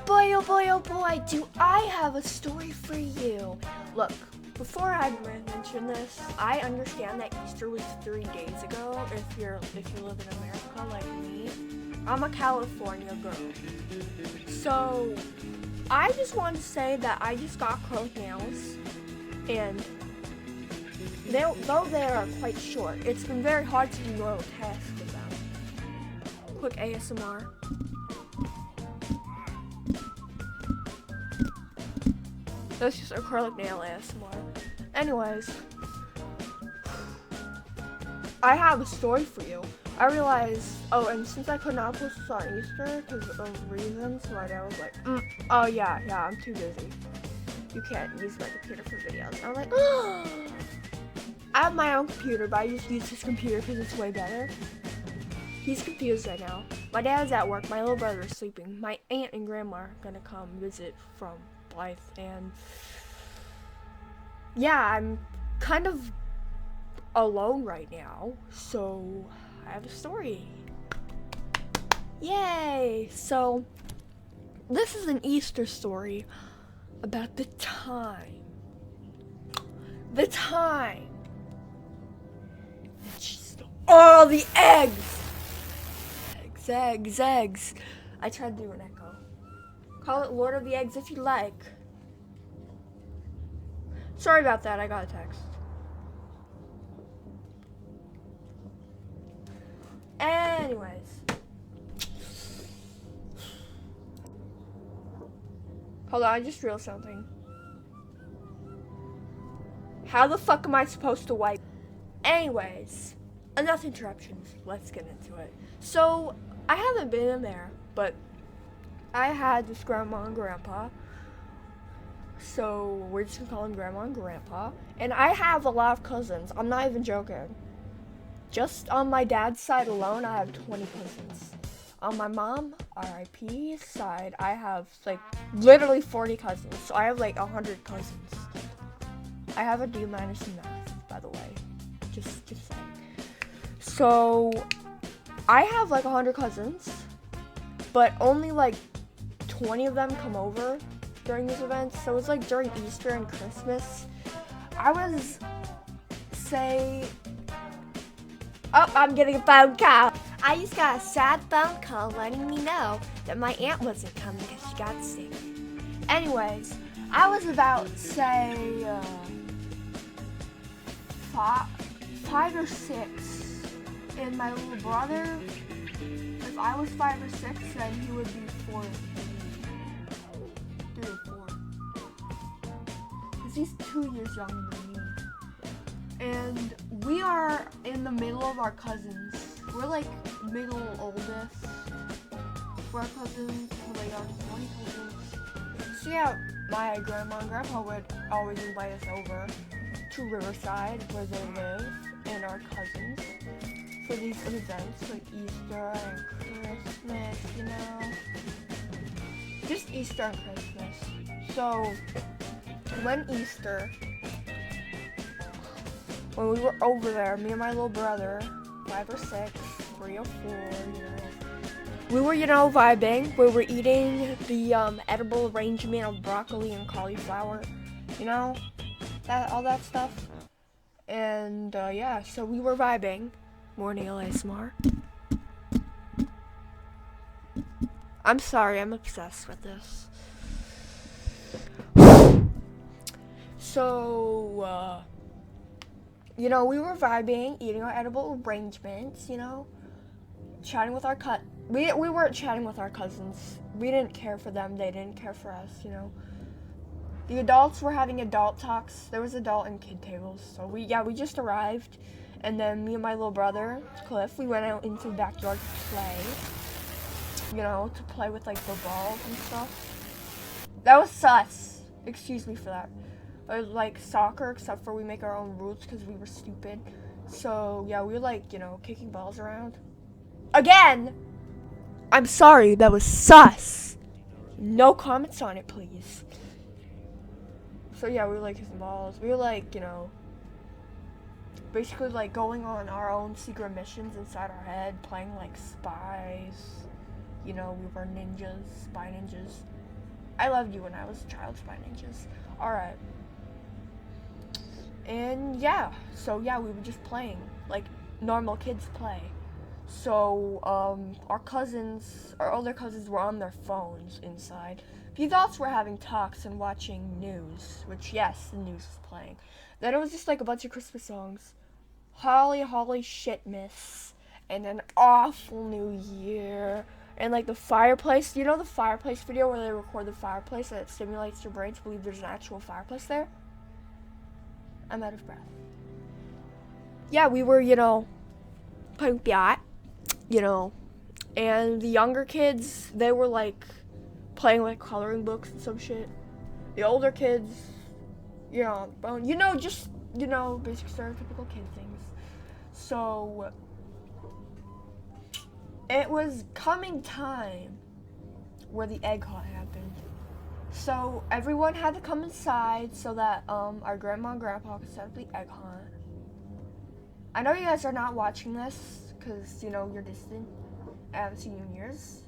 oh boy, oh boy, do I have a story for you. Look, before I mention this, I understand that Easter was 3 days ago if you live in America like me. I'm a California girl. So, I just want to say that I just got acrylic nails, and though they are quite short, it's been very hard to do normal tasks with them. Quick ASMR. That's just acrylic nail ASMR. Anyways, I have a story for you. I realized, and since I could not post this on Easter because of reasons, my dad was like, oh yeah, I'm too busy. You can't use my computer for videos. I'm like, I have my own computer, but I just use his computer because it's way better. He's confused right now. My dad's at work. My little brother is sleeping. My aunt and grandma are gonna come visit from Blythe, and yeah, I'm kind of alone right now, so I have a story. Yay! So this is an Easter story about the time that she stole all the eggs. I tried to do an echo. Call it Lord of the Eggs if you like. Sorry about that, I got a text. Anyways. Hold on, I just realized something. How the fuck am I supposed to wipe? Anyways, enough interruptions. Let's get into it. So, I haven't been in there, but I had this grandma and grandpa. So, we're just gonna call them grandma and grandpa. And I have a lot of cousins. I'm not even joking. Just on my dad's side alone, I have 20 cousins. On my mom, RIP side, I have like literally 40 cousins. So I have like 100 cousins. I have a D- in math, by the way. Just saying. So I have like 100 cousins, but only like 20 of them come over during these events. So it's like during Easter and Christmas. I was, say, I'm getting a phone call. I just got a sad phone call letting me know that my aunt wasn't coming because she got sick. Anyways, I was about, say, 5 or 6. And my little brother, if I was 5 or 6, then he would be 4. 3 or 4. Because he's 2 years younger than me. And we are in the middle of our cousins. We're like middle oldest for our cousins. We're like our 20 cousins. So yeah, my grandma and grandpa would always invite us over to Riverside where they live and our cousins for these events like Easter and Christmas, you know. Just Easter and Christmas. So when we were over there, me and my little brother, 5 or 6, 3 or 4, you know, we were, vibing. We were eating the edible arrangement of broccoli and cauliflower, all that stuff. And yeah, so we were vibing. Morning ASMR. I'm sorry, I'm obsessed with this. So, we were vibing, eating our edible arrangements, chatting with our we weren't chatting with our cousins. We didn't care for them. They didn't care for us, The adults were having adult talks. There was adult and kid tables. So we just arrived. And then me and my little brother, Cliff, we went out into the backyard to play. To play with like the balls and stuff. That was sus. Excuse me for that. It was like soccer, except for we make our own rules because we were stupid. So yeah, we were like, kicking balls around. Again! I'm sorry, that was sus. No comments on it, please. So yeah, we were like kicking balls. We were like, basically like going on our own secret missions inside our head, playing like spies. We were ninjas, spy ninjas. I loved you when I was a child, Spy Ninjas. Alright. And yeah, so yeah, we were just playing like normal kids play. So our older cousins were on their phones inside. The adults were having talks and watching news, which yes, the news was playing. Then it was just like a bunch of Christmas songs. Holly, Holly, shit, miss. And an awful New Year. And like the fireplace, you know the fireplace video where they record the fireplace and it stimulates your brain to believe there's an actual fireplace there? I'm out of breath. Yeah, we were, playing that, and the younger kids, they were like playing like coloring books and some shit. The older kids, just basic stereotypical kid things. So it was coming time where the egg hunt happened. So everyone had to come inside so that our grandma and grandpa could set up the egg hunt. I know you guys are not watching this because, you're distant. I haven't seen you in years.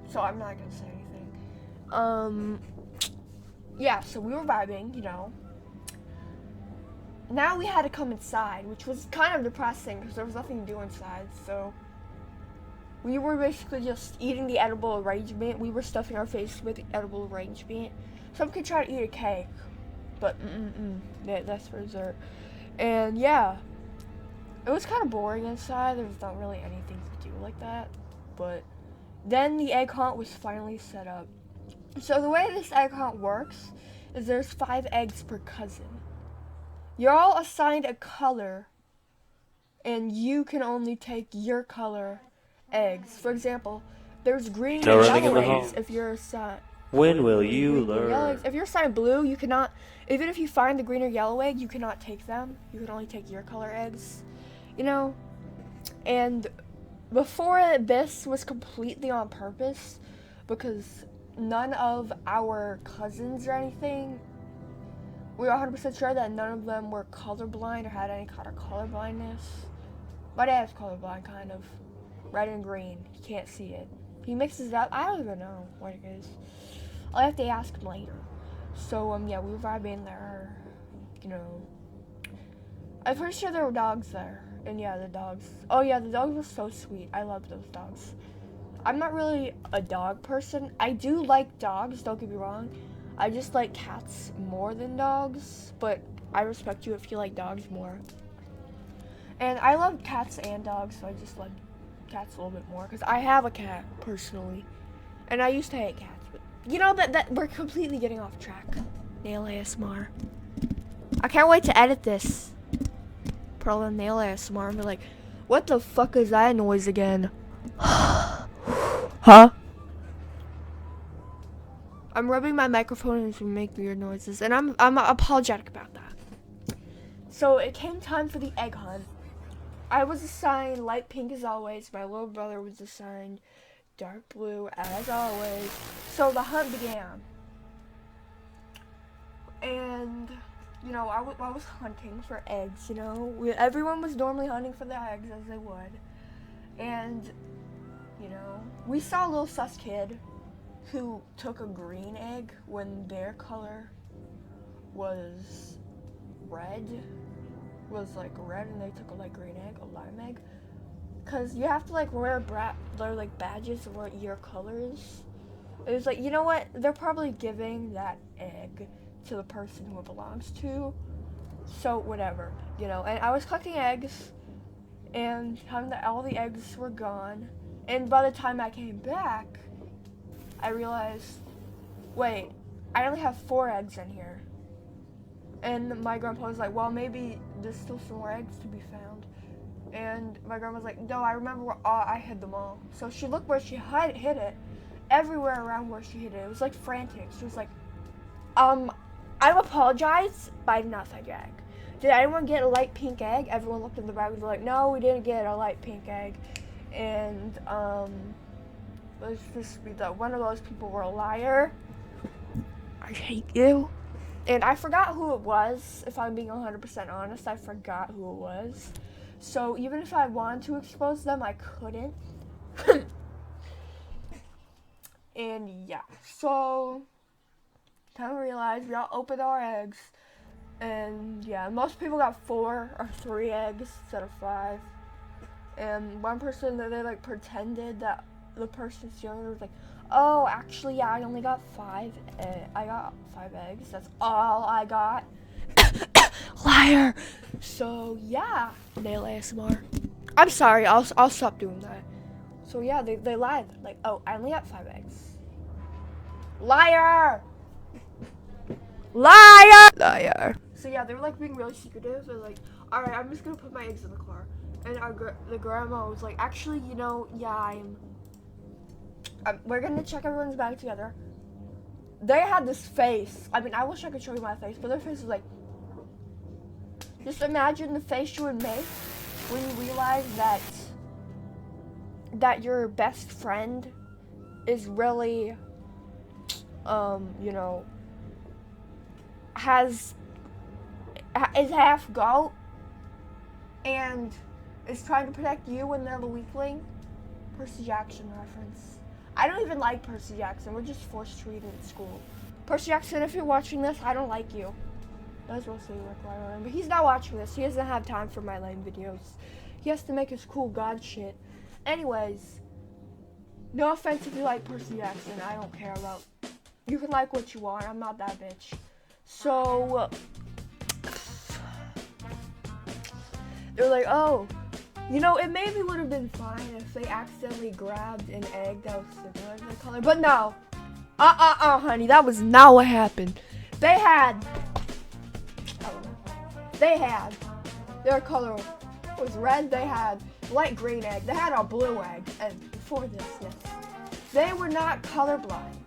So I'm not going to say anything. Yeah, so we were vibing, Now we had to come inside, which was kind of depressing because there was nothing to do inside, so we were basically just eating the edible arrangement. We were stuffing our face with the edible arrangement. Some could try to eat a cake, but that's for dessert. And yeah, it was kind of boring inside. There was not really anything to do like that. But then the egg hunt was finally set up. So the way this egg hunt works is there's 5 eggs per cousin. You're all assigned a color, and you can only take your color eggs. For example, there's green and yellow eggs if you're assigned. When will you learn? If you're assigned blue, you cannot, even if you find the green or yellow egg, you cannot take them. You can only take your color eggs, And before this was completely on purpose because none of our cousins or anything, we were 100% sure that none of them were colorblind or had any kind of color blindness. My dad's colorblind, kind of. Red and green. He can't see it. He mixes it up. I don't even know what it is. I'll have to ask him later. So, yeah, we were vibing there. I'm pretty sure there were dogs there. And yeah, the dogs. Oh yeah, the dogs were so sweet. I love those dogs. I'm not really a dog person. I do like dogs, don't get me wrong. I just like cats more than dogs, but I respect you if you like dogs more. And I love cats and dogs, so I just like cats a little bit more, because I have a cat, personally. And I used to hate cats, but that we're completely getting off track. Nail ASMR. I can't wait to edit this. Put all the nail ASMR and be like, what the fuck is that noise again? Huh? I'm rubbing my microphone and to make weird noises, and I'm apologetic about that. So it came time for the egg hunt. I was assigned light pink as always. My little brother was assigned dark blue as always. So the hunt began. And, I was hunting for eggs, Everyone was normally hunting for the eggs as they would. And, we saw a little sus kid who took a green egg when their color was red, and they took a light green egg, a lime egg. Cause you have to wear badges of what your color is. It was you know what? They're probably giving that egg to the person who it belongs to. So whatever, And I was collecting eggs, and all the eggs were gone. And by the time I came back, I realized, wait, I only have 4 eggs in here. And my grandpa was like, well, maybe there's still some more eggs to be found. And my grandma was like, no, I remember where I hid them all. So she looked where she hid it, everywhere around where she hid it. It was frantic. She was like, I apologize, but I did not find your egg. Did anyone get a light pink egg? Everyone looked in the bag and was like, no, we didn't get a light pink egg. And, let's just be that one of those people were a liar. I hate you. And I forgot who it was. If I'm being 100% honest, I forgot who it was. So even if I wanted to expose them, I couldn't. And yeah, so kind of realized we all opened our eggs, and yeah, most people got 4 or 3 eggs instead of 5. And one person that they like pretended that the person stealing it was like, oh, actually, yeah, I only got 5. I got 5 eggs. That's all I got. Liar. So yeah, nail ASMR. I'm sorry. I'll stop doing that. So yeah, they lied. Like, oh, I only got 5 eggs. Liar. Liar. Liar. So yeah, they were like being really secretive. They're like, all right, I'm just gonna put my eggs in the car. And the grandma was like, actually, you know, yeah, we're gonna check everyone's bag together. They had this face. I mean, I wish I could show you my face, but their face was like, just imagine the face you would make when you realize that your best friend is really, you know, is half goat and is trying to protect you when they're the weakling. Percy Jackson reference. I don't even like Percy Jackson. We're just forced to read it in school. Percy Jackson, if you're watching this, I don't like you. That's mostly like Lyra, but he's not watching this. He doesn't have time for my lame videos. He has to make his cool god shit. Anyways, no offense if you like Percy Jackson. I don't care about. You can like what you want. I'm not that bitch. So they're like, oh, you know, it maybe would have been fine if they accidentally grabbed an egg that was similar to the color, but no. Honey, that was not what happened. They had their color was red. They had light green egg. They had a blue egg. And before this, yes, they were not colorblind.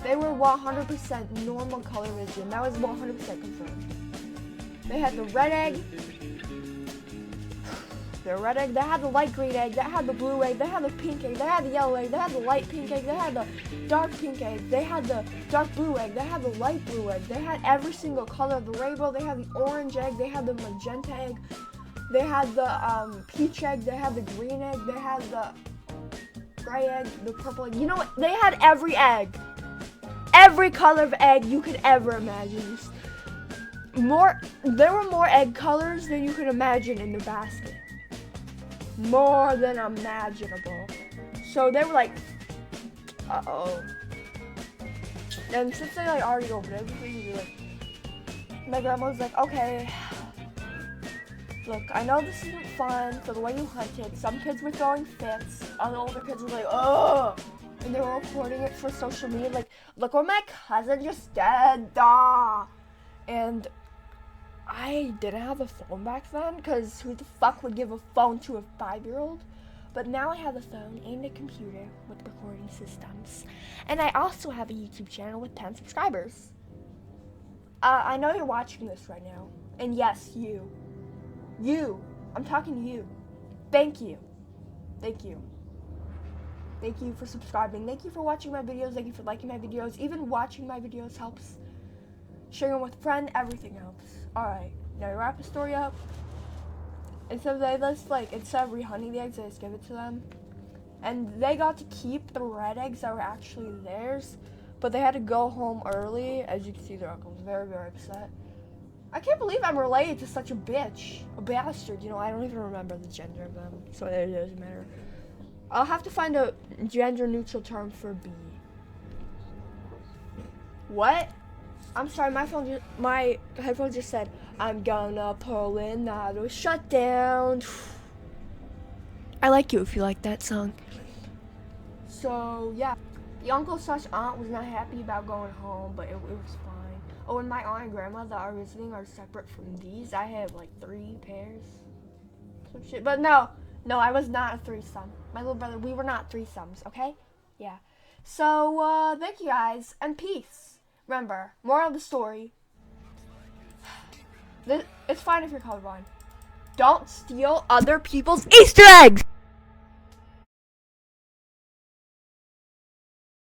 They were 100% normal color vision. That was 100% confirmed. They had the red egg. Their red egg. They had the light green egg. They had the blue egg. They had the pink egg. They had the yellow egg. They had the light pink egg. They had the dark pink egg. They had the dark blue egg. They had the light blue egg. They had every single color of the rainbow. They had the orange egg. They had the magenta egg. They had the peach egg. They had the green egg. They had the gray egg. The purple egg. You know what? They had every egg. Every color of egg you could ever imagine. There were more egg colors than you could imagine in the basket. More than imaginable. So they were like, uh-oh. And since they like already opened everything, my grandma was like, okay, look, I know this isn't fun for the way you hunted. Some kids were throwing fits. Other older kids were like, oh, and they were recording it for social media, like, look what my cousin just did, da. And I didn't have a phone back then, because who the fuck would give a phone to a 5-year-old? But now I have a phone and a computer with recording systems. And I also have a YouTube channel with 10 subscribers. I know you're watching this right now. And yes, you. I'm talking to you. Thank you. Thank you. Thank you for subscribing. Thank you for watching my videos. Thank you for liking my videos. Even watching my videos helps. Sharing them with a friend, everything helps. Alright, now to wrap the story up. Instead of rehunting the eggs, they just give it to them. And they got to keep the red eggs that were actually theirs, but they had to go home early. As you can see, their uncle was very, very upset. I can't believe I'm related to such a bitch. A bastard, you know, I don't even remember the gender of them, so it doesn't matter. I'll have to find a gender-neutral term for B. What? I'm sorry, my headphones just said, I'm gonna pull in auto shutdown. I like you if you like that song. So, yeah. The uncle/aunt was not happy about going home, but it was fine. Oh, and my aunt and grandma that are visiting are separate from these. I have like 3 pairs. Some shit. But no, I was not a threesome. My little brother, we were not threesomes, okay? Yeah. So, thank you guys, and peace. Remember, moral of the story, it's fine if you're colorblind. Don't steal other people's Easter eggs!